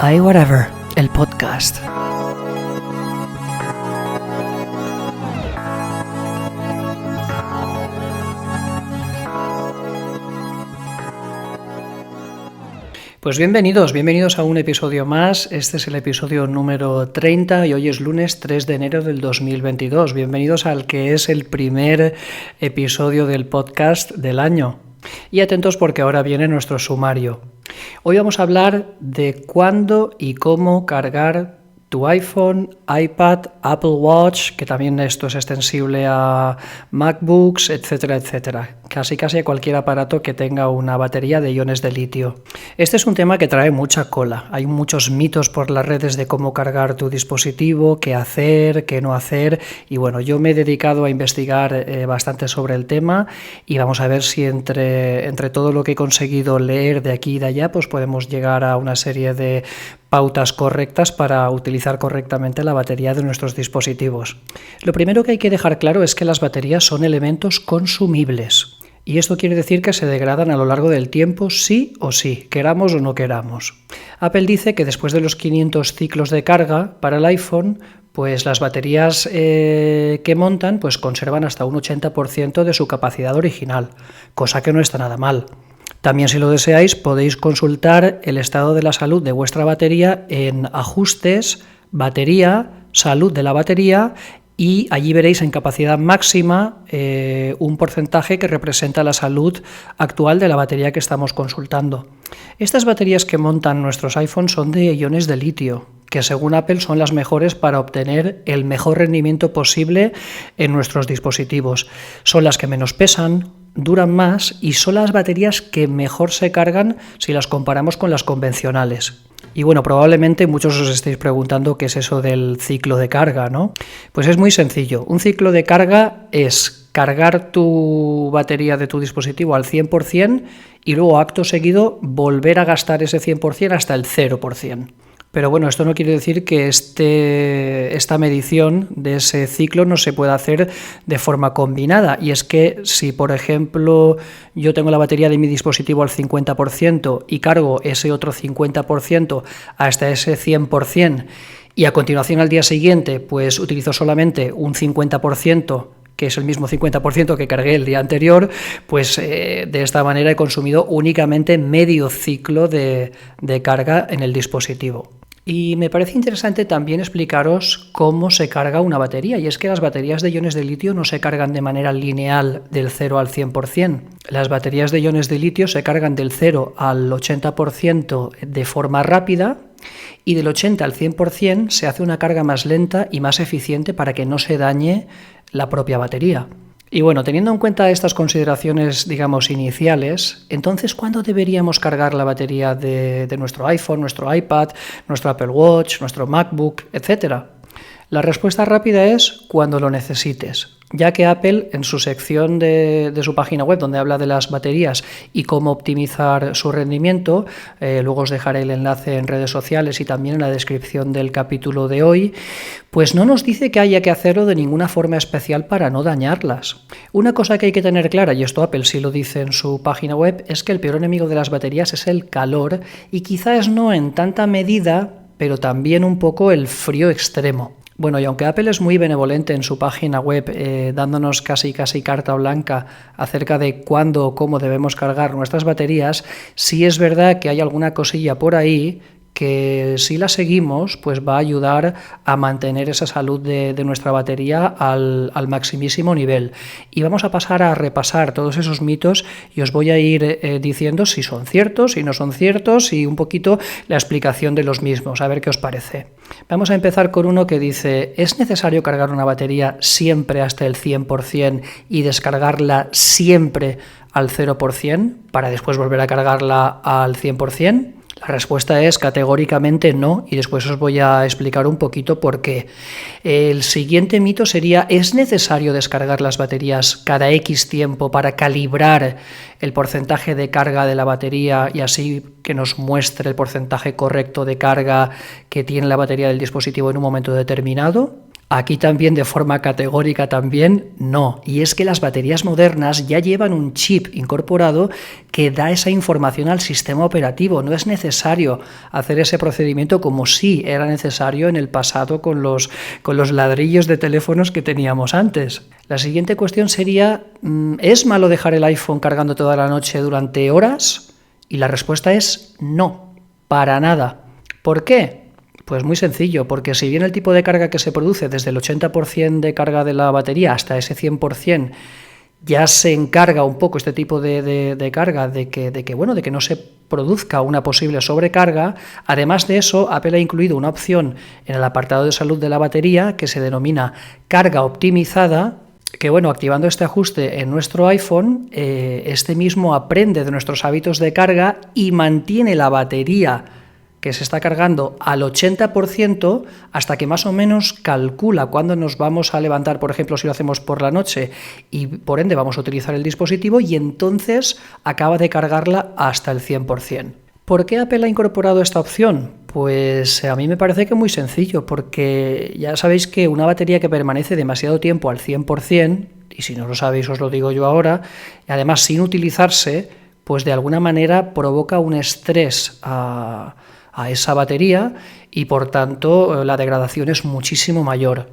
iWhatever, el podcast. Pues bienvenidos a un episodio más. Este es el episodio número 30 y hoy es lunes 3 de enero del 2022. Bienvenidos al que es el primer episodio del podcast del año. Y atentos porque ahora viene nuestro sumario. Hoy vamos a hablar de cuándo y cómo cargar tu iPhone, iPad, Apple Watch, que también esto es extensible a MacBooks, etcétera, etcétera. Casi a cualquier aparato que tenga una batería de iones de litio. Este es un tema que trae mucha cola. Hay muchos mitos por las redes de cómo cargar tu dispositivo, qué hacer, qué no hacer. Y bueno, yo me he dedicado a investigar bastante sobre el tema y vamos a ver si entre todo lo que he conseguido leer de aquí y de allá, pues podemos llegar a una serie de pautas correctas para utilizar correctamente la batería de nuestros dispositivos. Lo primero que hay que dejar claro es que las baterías son elementos consumibles. Y esto quiere decir que se degradan a lo largo del tiempo sí o sí, queramos o no queramos. Apple dice que después de los 500 ciclos de carga para el iPhone, pues las baterías que montan pues conservan hasta un 80% de su capacidad original, cosa que no está nada mal. También, si lo deseáis, podéis consultar el estado de la salud de vuestra batería en Ajustes, Batería, Salud de la batería, y allí veréis en capacidad máxima un porcentaje que representa la salud actual de la batería que estamos consultando. Estas baterías que montan nuestros iPhones son de iones de litio, que según Apple son las mejores para obtener el mejor rendimiento posible en nuestros dispositivos. Son las que menos pesan, duran más y son las baterías que mejor se cargan si las comparamos con las convencionales. Y bueno, probablemente muchos os estéis preguntando qué es eso del ciclo de carga, ¿no? Pues es muy sencillo. Un ciclo de carga es cargar tu batería de tu dispositivo al 100% y luego acto seguido volver a gastar ese 100% hasta el 0%. Pero bueno, esto no quiere decir que esta medición de ese ciclo no se pueda hacer de forma combinada. Y es que si, por ejemplo, yo tengo la batería de mi dispositivo al 50% y cargo ese otro 50% hasta ese 100%, y a continuación al día siguiente pues utilizo solamente un 50%, que es el mismo 50% que cargué el día anterior, pues de esta manera he consumido únicamente medio ciclo de carga en el dispositivo. Y me parece interesante también explicaros cómo se carga una batería, y es que las baterías de iones de litio no se cargan de manera lineal del 0 al 100%. Las baterías de iones de litio se cargan del 0 al 80% de forma rápida, y del 80 al 100% se hace una carga más lenta y más eficiente para que no se dañe la propia batería. Y bueno, teniendo en cuenta estas consideraciones, digamos, iniciales, entonces, ¿cuándo deberíamos cargar la batería de nuestro iPhone, nuestro iPad, nuestro Apple Watch, nuestro MacBook, etcétera? La respuesta rápida es cuando lo necesites, ya que Apple, en su sección de su página web, donde habla de las baterías y cómo optimizar su rendimiento, luego os dejaré el enlace en redes sociales y también en la descripción del capítulo de hoy, pues no nos dice que haya que hacerlo de ninguna forma especial para no dañarlas. Una cosa que hay que tener clara, y esto Apple sí lo dice en su página web, es que el peor enemigo de las baterías es el calor, y quizás no en tanta medida, pero también un poco el frío extremo. Bueno, y aunque Apple es muy benevolente en su página web, dándonos casi carta blanca acerca de cuándo o cómo debemos cargar nuestras baterías, sí es verdad que hay alguna cosilla por ahí que si la seguimos, pues va a ayudar a mantener esa salud de nuestra batería al maximísimo nivel. Y vamos a pasar a repasar todos esos mitos y os voy a ir diciendo si son ciertos, si no son ciertos, y un poquito la explicación de los mismos, a ver qué os parece. Vamos a empezar con uno que dice: ¿es necesario cargar una batería siempre hasta el 100% y descargarla siempre al 0% para después volver a cargarla al 100%? La respuesta es categóricamente no, y después os voy a explicar un poquito por qué. El siguiente mito sería: ¿es necesario descargar las baterías cada X tiempo para calibrar el porcentaje de carga de la batería y así que nos muestre el porcentaje correcto de carga que tiene la batería del dispositivo en un momento determinado? Aquí también de forma categórica también no. Y es que las baterías modernas ya llevan un chip incorporado que da esa información al sistema operativo. No es necesario hacer ese procedimiento como sí era necesario en el pasado con los ladrillos de teléfonos que teníamos antes. La siguiente cuestión sería, ¿es malo dejar el iPhone cargando toda la noche durante horas? Y la respuesta es no, para nada. ¿Por qué? Pues muy sencillo, porque si bien el tipo de carga que se produce desde el 80% de carga de la batería hasta ese 100% ya se encarga un poco este tipo de carga de que no se produzca una posible sobrecarga. Además de eso, Apple ha incluido una opción en el apartado de salud de la batería que se denomina carga optimizada, que activando este ajuste en nuestro iPhone, este mismo aprende de nuestros hábitos de carga y mantiene la batería que se está cargando al 80% hasta que más o menos calcula cuándo nos vamos a levantar, por ejemplo, si lo hacemos por la noche y por ende vamos a utilizar el dispositivo, y entonces acaba de cargarla hasta el 100%. ¿Por qué Apple ha incorporado esta opción? Pues a mí me parece que muy sencillo, porque ya sabéis que una batería que permanece demasiado tiempo al 100%, y si no lo sabéis os lo digo yo ahora, y además sin utilizarse, pues de alguna manera provoca un estrés a esa batería y por tanto la degradación es muchísimo mayor.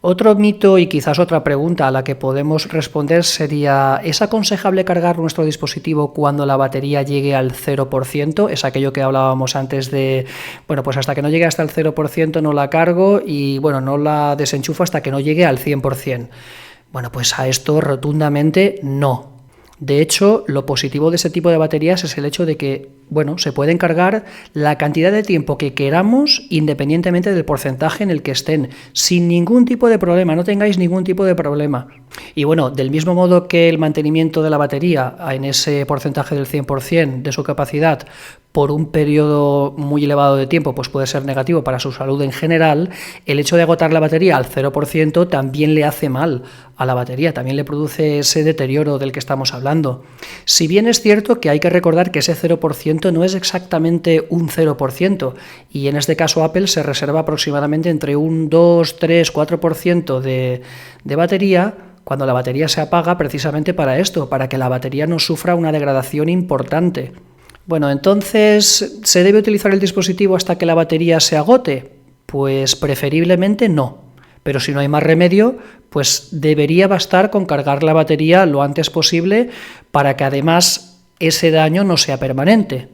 Otro mito y quizás otra pregunta a la que podemos responder sería: ¿es aconsejable cargar nuestro dispositivo cuando la batería llegue al 0%? Es aquello que hablábamos antes de, pues hasta que no llegue hasta el 0% no la cargo y no la desenchufo hasta que no llegue al 100%. Pues a esto rotundamente no. De hecho, lo positivo de este tipo de baterías es el hecho de que, se pueden cargar la cantidad de tiempo que queramos independientemente del porcentaje en el que estén, sin ningún tipo de problema, no tengáis ningún tipo de problema. Y del mismo modo que el mantenimiento de la batería en ese porcentaje del 100% de su capacidad por un periodo muy elevado de tiempo pues puede ser negativo para su salud en general, el hecho de agotar la batería al 0% también le hace mal a la batería, también le produce ese deterioro del que estamos hablando. Si bien es cierto que hay que recordar que ese 0% no es exactamente un 0%, y en este caso Apple se reserva aproximadamente entre un 2, 3, 4% de batería cuando la batería se apaga, precisamente para esto, para que la batería no sufra una degradación importante. Entonces, ¿se debe utilizar el dispositivo hasta que la batería se agote? Pues preferiblemente no. Pero si no hay más remedio, pues debería bastar con cargar la batería lo antes posible para que además ese daño no sea permanente.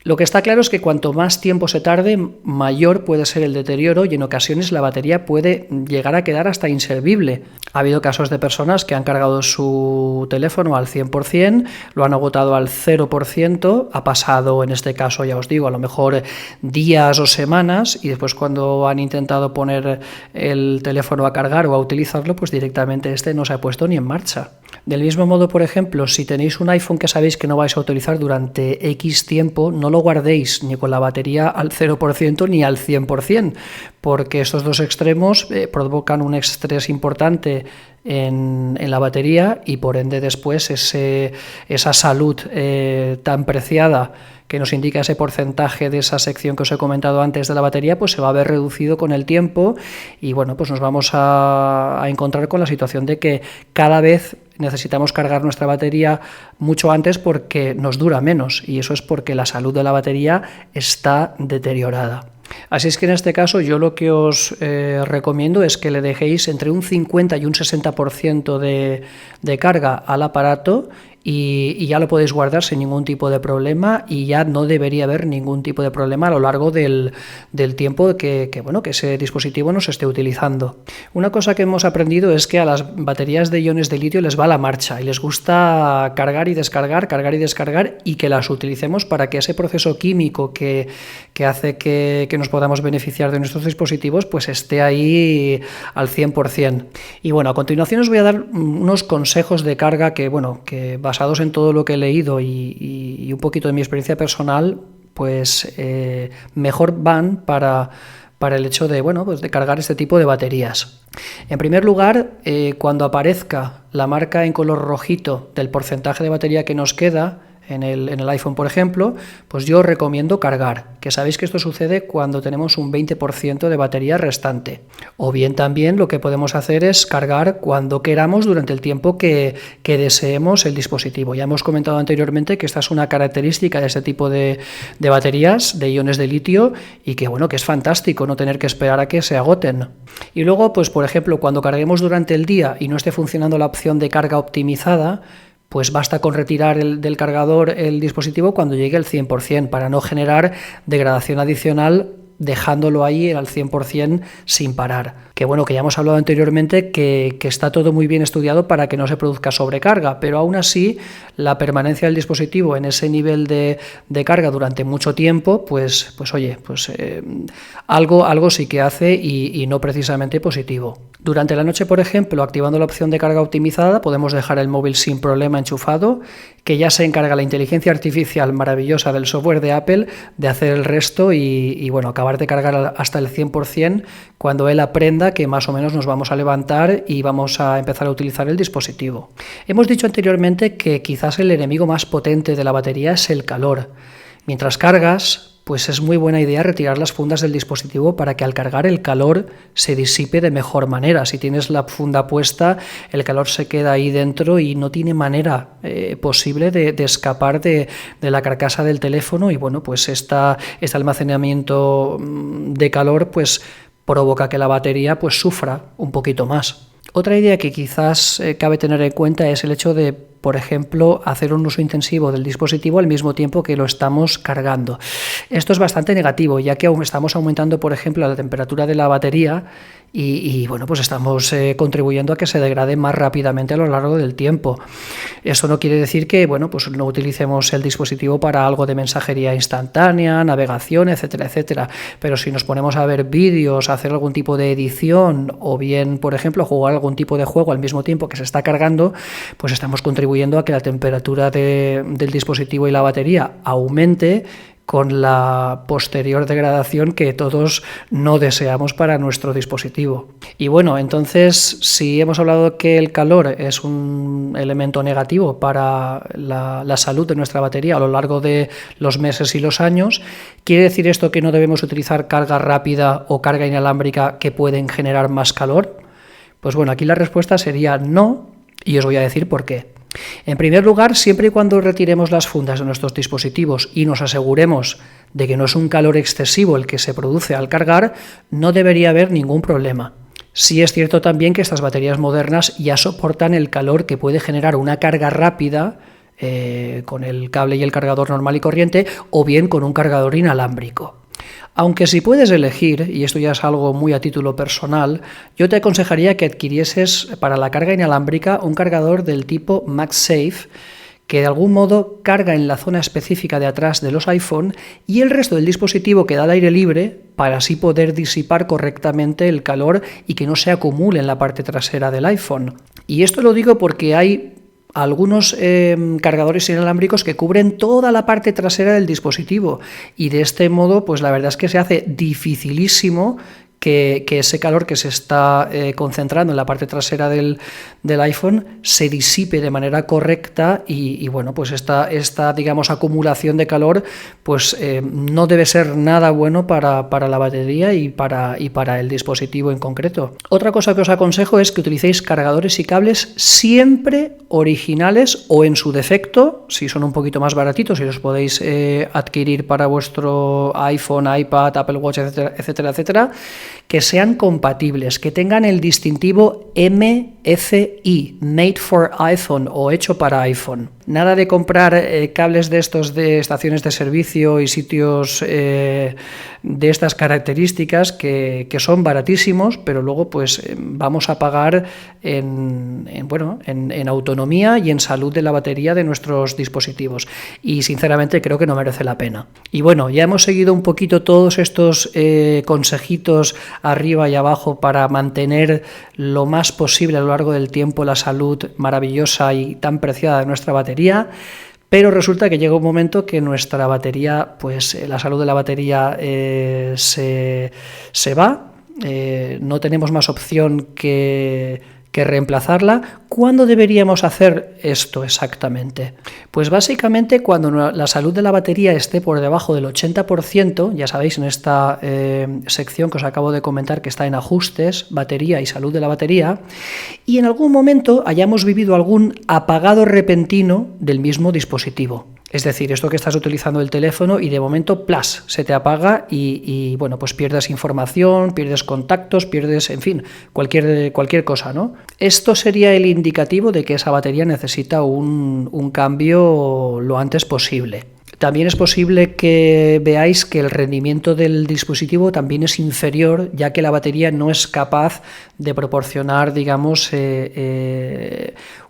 Lo que está claro es que cuanto más tiempo se tarde, mayor puede ser el deterioro y en ocasiones la batería puede llegar a quedar hasta inservible. Ha habido casos de personas que han cargado su teléfono al 100%, lo han agotado al 0%, ha pasado en este caso, ya os digo, a lo mejor días o semanas, y después cuando han intentado poner el teléfono a cargar o a utilizarlo, pues directamente este no se ha puesto ni en marcha. Del mismo modo, por ejemplo, si tenéis un iPhone que sabéis que no vais a utilizar durante X tiempo, no lo guardéis ni con la batería al 0% ni al 100%, porque estos dos extremos provocan un estrés importante en la batería y por ende después esa salud tan preciada que nos indica ese porcentaje de esa sección que os he comentado antes de la batería, pues se va a ver reducido con el tiempo y pues nos vamos a encontrar con la situación de que cada vez necesitamos cargar nuestra batería mucho antes porque nos dura menos, y eso es porque la salud de la batería está deteriorada. Así es que en este caso yo lo que os recomiendo es que le dejéis entre un 50 y un 60% de carga al aparato y ya lo podéis guardar sin ningún tipo de problema, y ya no debería haber ningún tipo de problema a lo largo del tiempo que ese dispositivo no se esté utilizando. Una cosa que hemos aprendido es que a las baterías de iones de litio les va la marcha y les gusta cargar y descargar, y que las utilicemos para que ese proceso químico que hace que nos podamos beneficiar de nuestros dispositivos pues esté ahí al 100%. Y a continuación os voy a dar unos consejos de carga que basados en todo lo que he leído y un poquito de mi experiencia personal, pues mejor van para el hecho de, de cargar este tipo de baterías. En primer lugar, cuando aparezca la marca en color rojito del porcentaje de batería que nos queda, en el iPhone, por ejemplo, pues yo recomiendo cargar, que sabéis que esto sucede cuando tenemos un 20% de batería restante. O bien también lo que podemos hacer es cargar cuando queramos durante el tiempo que deseemos el dispositivo. Ya hemos comentado anteriormente que esta es una característica de este tipo de baterías de iones de litio y que bueno, que es fantástico no tener que esperar a que se agoten. Y luego, pues por ejemplo, cuando carguemos durante el día y no esté funcionando la opción de carga optimizada, pues basta con retirar del cargador el dispositivo cuando llegue al 100% para no generar degradación adicional dejándolo ahí al 100% sin parar. Que bueno, que ya hemos hablado anteriormente que está todo muy bien estudiado para que no se produzca sobrecarga, pero aún así la permanencia del dispositivo en ese nivel de carga durante mucho tiempo, pues oye, algo sí que hace y no precisamente positivo. Durante la noche, por ejemplo, activando la opción de carga optimizada, podemos dejar el móvil sin problema enchufado, que ya se encarga la inteligencia artificial maravillosa del software de Apple de hacer el resto y bueno, acabar de cargar hasta el 100% cuando él aprenda que más o menos nos vamos a levantar y vamos a empezar a utilizar el dispositivo. Hemos dicho anteriormente que quizás el enemigo más potente de la batería es el calor. Mientras cargas, pues es muy buena idea retirar las fundas del dispositivo para que al cargar el calor se disipe de mejor manera. Si tienes la funda puesta, el calor se queda ahí dentro y no tiene manera posible de escapar de la carcasa del teléfono y bueno, pues este almacenamiento de calor pues provoca que la batería pues sufra un poquito más. Otra idea que quizás cabe tener en cuenta es el hecho de, por ejemplo, hacer un uso intensivo del dispositivo al mismo tiempo que lo estamos cargando. Esto es bastante negativo, ya que aún estamos aumentando, por ejemplo, la temperatura de la batería y bueno, pues estamos contribuyendo a que se degrade más rápidamente a lo largo del tiempo. Eso no quiere decir que, bueno, pues no utilicemos el dispositivo para algo de mensajería instantánea, navegación, etcétera, etcétera. Pero si nos ponemos a ver vídeos, a hacer algún tipo de edición o bien, por ejemplo, jugar algún tipo de juego al mismo tiempo que se está cargando, pues estamos contribuyendo a que la temperatura del dispositivo y la batería aumente con la posterior degradación que todos no deseamos para nuestro dispositivo. Y bueno, entonces, si hemos hablado que el calor es un elemento negativo para la salud de nuestra batería a lo largo de los meses y los años, ¿quiere decir esto que no debemos utilizar carga rápida o carga inalámbrica que pueden generar más calor? Pues bueno, aquí la respuesta sería no, y os voy a decir por qué. En primer lugar, siempre y cuando retiremos las fundas de nuestros dispositivos y nos aseguremos de que no es un calor excesivo el que se produce al cargar, no debería haber ningún problema. Sí es cierto también que estas baterías modernas ya soportan el calor que puede generar una carga rápida con el cable y el cargador normal y corriente, o bien con un cargador inalámbrico. Aunque si puedes elegir, y esto ya es algo muy a título personal, yo te aconsejaría que adquirieses para la carga inalámbrica un cargador del tipo MagSafe, que de algún modo carga en la zona específica de atrás de los iPhone y el resto del dispositivo queda al aire libre para así poder disipar correctamente el calor y que no se acumule en la parte trasera del iPhone. Y esto lo digo porque hay algunos cargadores inalámbricos que cubren toda la parte trasera del dispositivo y de este modo pues la verdad es que se hace dificilísimo que ese calor que se está concentrando en la parte trasera del iPhone se disipe de manera correcta y bueno, pues esta digamos acumulación de calor pues no debe ser nada bueno para la batería y para el dispositivo en concreto. Otra cosa que os aconsejo es que utilicéis cargadores y cables siempre originales o en su defecto, si son un poquito más baratitos y los podéis adquirir para vuestro iPhone, iPad, Apple Watch, etcétera, etcétera, etcétera, que sean compatibles, que tengan el distintivo MFI, Made for iPhone o hecho para iPhone. Nada de comprar cables de estos de estaciones de servicio y sitios de estas características que son baratísimos, pero luego pues vamos a pagar en autonomía y en salud de la batería de nuestros dispositivos. Y sinceramente creo que no merece la pena. Y bueno, ya hemos seguido un poquito todos estos consejitos arriba y abajo para mantener lo más posible a lo largo del tiempo la salud maravillosa y tan preciada de nuestra batería, pero resulta que llega un momento que nuestra batería, pues la salud de la batería se va, no tenemos más opción que que reemplazarla. ¿Cuándo deberíamos hacer esto exactamente? Pues básicamente cuando la salud de la batería esté por debajo del 80%, ya sabéis, en esta sección que os acabo de comentar que está en ajustes, batería y salud de la batería, y en algún momento hayamos vivido algún apagado repentino del mismo dispositivo. Es decir, esto que estás utilizando el teléfono y de momento, ¡plas!, se te apaga y bueno, pues pierdes información, pierdes contactos, pierdes, en fin, cualquier cosa, ¿no? Esto sería el indicativo de que esa batería necesita un cambio lo antes posible. También es posible que veáis que el rendimiento del dispositivo también es inferior, ya que la batería no es capaz de proporcionar, digamos,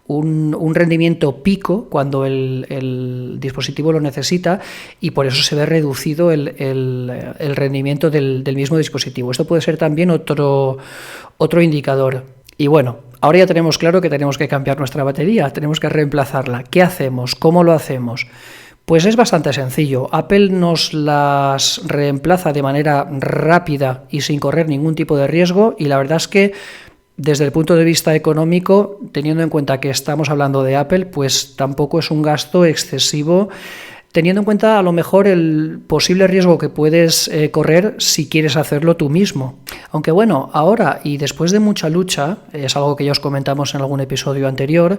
un rendimiento pico cuando el dispositivo lo necesita, y por eso se ve reducido el rendimiento del mismo dispositivo. Esto puede ser también otro indicador. Y bueno, ahora ya tenemos claro que tenemos que cambiar nuestra batería, tenemos que reemplazarla. ¿Qué hacemos? ¿Cómo lo hacemos? Pues es bastante sencillo. Apple nos las reemplaza de manera rápida y sin correr ningún tipo de riesgo, y la verdad es que desde el punto de vista económico, teniendo en cuenta que estamos hablando de Apple, pues tampoco es un gasto excesivo, teniendo en cuenta a lo mejor el posible riesgo que puedes correr si quieres hacerlo tú mismo. Aunque bueno, ahora y después de mucha lucha, es algo que ya os comentamos en algún episodio anterior,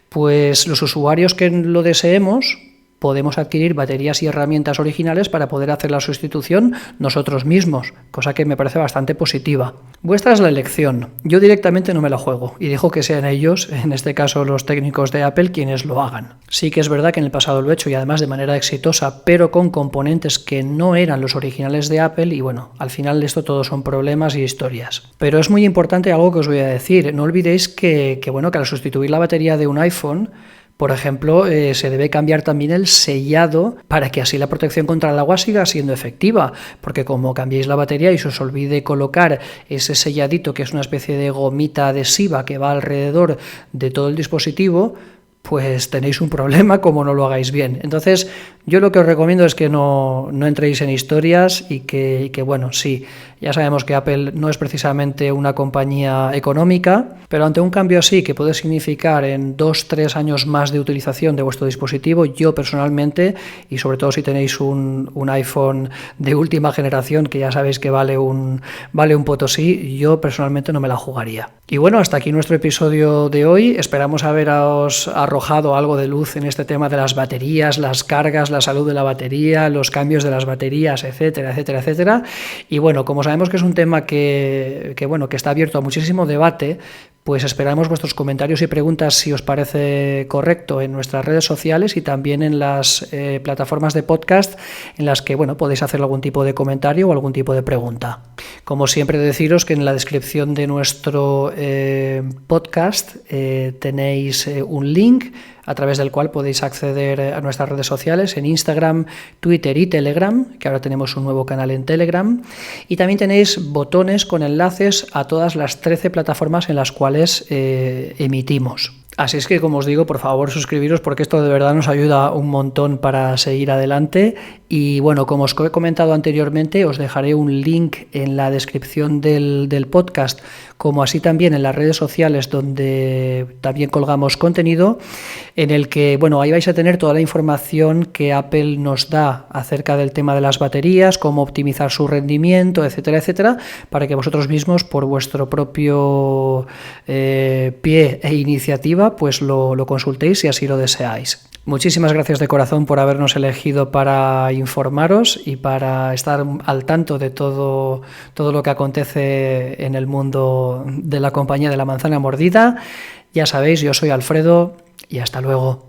pues los usuarios que lo deseemos podemos adquirir baterías y herramientas originales para poder hacer la sustitución nosotros mismos, cosa que me parece bastante positiva. Vuestra es la elección. Yo directamente no me la juego y dejo que sean ellos, en este caso los técnicos de Apple, quienes lo hagan. Sí que es verdad que en el pasado lo he hecho y además de manera exitosa, pero con componentes que no eran los originales de Apple, y bueno, al final esto todo son problemas y historias. Pero es muy importante algo que os voy a decir. No olvidéis que al sustituir la batería de un iPhone, por ejemplo, se debe cambiar también el sellado para que así la protección contra el agua siga siendo efectiva, porque como cambiéis la batería y se os olvide colocar ese selladito, que es una especie de gomita adhesiva que va alrededor de todo el dispositivo, pues tenéis un problema como no lo hagáis bien. Entonces, yo lo que os recomiendo es que no entréis en historias y que bueno, sí, ya sabemos que Apple no es precisamente una compañía económica, pero ante un cambio así, que puede significar en 2-3 años más de utilización de vuestro dispositivo, yo personalmente, y sobre todo si tenéis un iPhone de última generación, que ya sabéis que vale un potosí, yo personalmente no me la jugaría. Y bueno, hasta aquí nuestro episodio de hoy. Esperamos haberos arrojado algo de luz en este tema de las baterías, las cargas, la salud de la batería, los cambios de las baterías, etcétera, etcétera, etcétera. Y bueno, como sabemos que es un tema que está abierto a muchísimo debate, pues esperamos vuestros comentarios y preguntas, si os parece correcto, en nuestras redes sociales y también en las plataformas de podcast en las que podéis hacer algún tipo de comentario o algún tipo de pregunta. Como siempre, deciros que en la descripción de nuestro podcast tenéis un link a través del cual podéis acceder a nuestras redes sociales en Instagram, Twitter y Telegram, que ahora tenemos un nuevo canal en Telegram, y también tenéis botones con enlaces a todas las 13 plataformas en las cuales emitimos. Así es que, como os digo, por favor suscribiros, porque esto de verdad nos ayuda un montón para seguir adelante. Y bueno, como os he comentado anteriormente, os dejaré un link en la descripción del podcast, como así también en las redes sociales donde también colgamos contenido, en el que ahí vais a tener toda la información que Apple nos da acerca del tema de las baterías, cómo optimizar su rendimiento, etcétera, etcétera, para que vosotros mismos, por vuestro propio pie e iniciativa, pues lo consultéis si así lo deseáis. Muchísimas gracias de corazón por habernos elegido para informaros y para estar al tanto de todo lo que acontece en el mundo de la compañía de la manzana mordida. Ya sabéis, yo soy Alfredo y hasta luego.